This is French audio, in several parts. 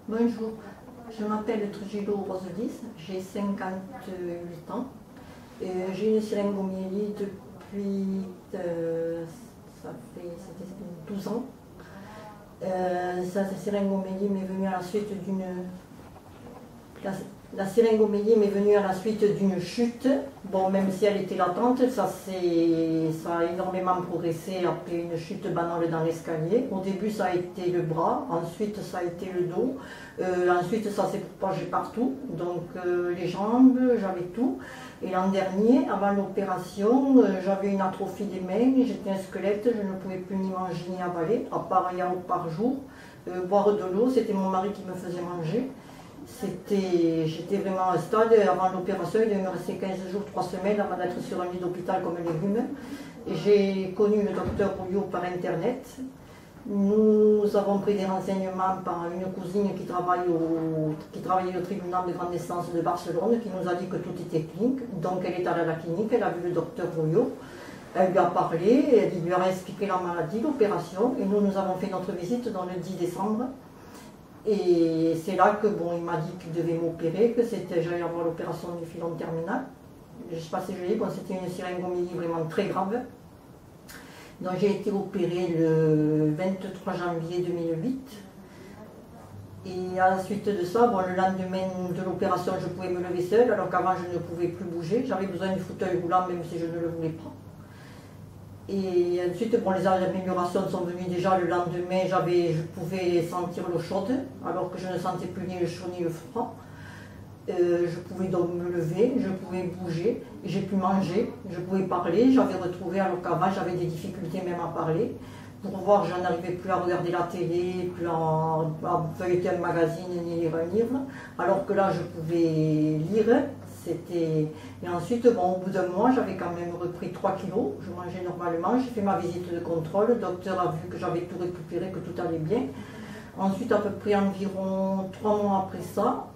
Bonjour, je m'appelle Trujillo Roselys, j'ai 58 ans. J'ai une syringomyélie depuis ça fait 12 ans. Cette syringomyélie m'est venue à la suite d'une chute. Bon, même si elle était latente, ça a énormément progressé après une chute banale dans l'escalier. Au début, ça a été le bras, ensuite ça a été le dos, ensuite ça s'est propagé partout, donc les jambes, j'avais tout. Et l'an dernier, avant l'opération, j'avais une atrophie des mains, j'étais un squelette, je ne pouvais plus ni manger ni avaler, à part un yaourt par jour. Boire de l'eau, c'était mon mari qui me faisait manger. J'étais vraiment à un stade, avant l'opération, il devait me rester 15 jours, 3 semaines avant d'être sur un lit d'hôpital comme les rhumes. J'ai connu le docteur Rouillot par internet. Nous avons pris des renseignements par une cousine qui travaillait au tribunal de grande naissance de Barcelone, qui nous a dit que tout était clinique. Donc elle est allée à la clinique, elle a vu le docteur Rouillot, elle lui a parlé, elle lui a expliqué la maladie, l'opération, et nous avons fait notre visite dans le 10 décembre. Et c'est là que il m'a dit qu'il devait m'opérer, que j'allais avoir l'opération du filon terminal. Je ne sais pas si je l'ai dit, c'était une syringomyélie vraiment très grave. Donc j'ai été opérée le 23 janvier 2008. Et à la suite de ça, le lendemain de l'opération, je pouvais me lever seule, alors qu'avant je ne pouvais plus bouger. J'avais besoin du fauteuil roulant, même si je ne le voulais pas. Et ensuite, les améliorations sont venues déjà le lendemain, je pouvais sentir l'eau chaude, alors que je ne sentais plus ni le chaud ni le froid. Je pouvais donc me lever, je pouvais bouger, j'ai pu manger, je pouvais parler, j'avais retrouvé, alors qu'avant j'avais des difficultés même à parler. Pour voir, je n'arrivais plus à regarder la télé, plus à feuilleter un magazine ni lire un livre, alors que là je pouvais lire. Et ensuite, au bout d'un mois, j'avais quand même repris 3 kilos, je mangeais normalement, j'ai fait ma visite de contrôle, le docteur a vu que j'avais tout récupéré, que tout allait bien. Ensuite, à peu près environ 3 mois après ça,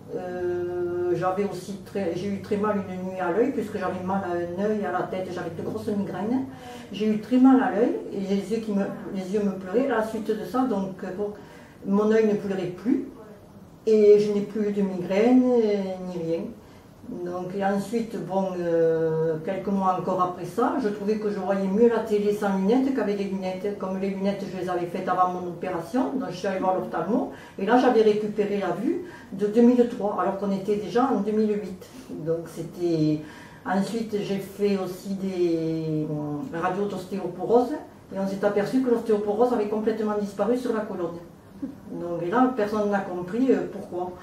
j'ai eu très mal une nuit à l'œil, puisque j'avais mal à un œil, à la tête, j'avais de grosses migraines. J'ai eu très mal à l'œil, et les yeux me pleuraient. À la suite de ça, mon œil ne pleurait plus, et je n'ai plus de migraines, ni rien. Et ensuite, quelques mois encore après ça, je trouvais que je voyais mieux la télé sans lunettes qu'avec les lunettes. Comme les lunettes, je les avais faites avant mon opération, donc je suis allée voir l'ophtalmo. Et là, j'avais récupéré la vue de 2003, alors qu'on était déjà en 2008. Ensuite, j'ai fait aussi des radios d'ostéoporose, et on s'est aperçu que l'ostéoporose avait complètement disparu sur la colonne. Donc là, personne n'a compris pourquoi.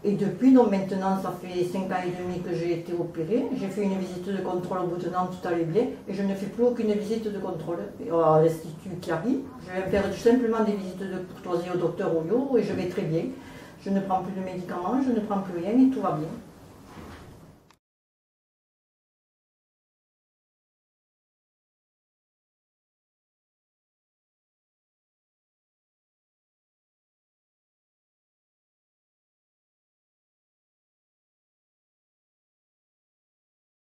Et depuis, maintenant, ça fait 5 ans et demi que j'ai été opérée. J'ai fait une visite de contrôle au bout d'un an, tout allait bien. Et je ne fais plus aucune visite de contrôle à l'Institut Chiari. Je vais faire simplement des visites de courtoisie au docteur Rouillot et je vais très bien. Je ne prends plus de médicaments, je ne prends plus rien et tout va bien.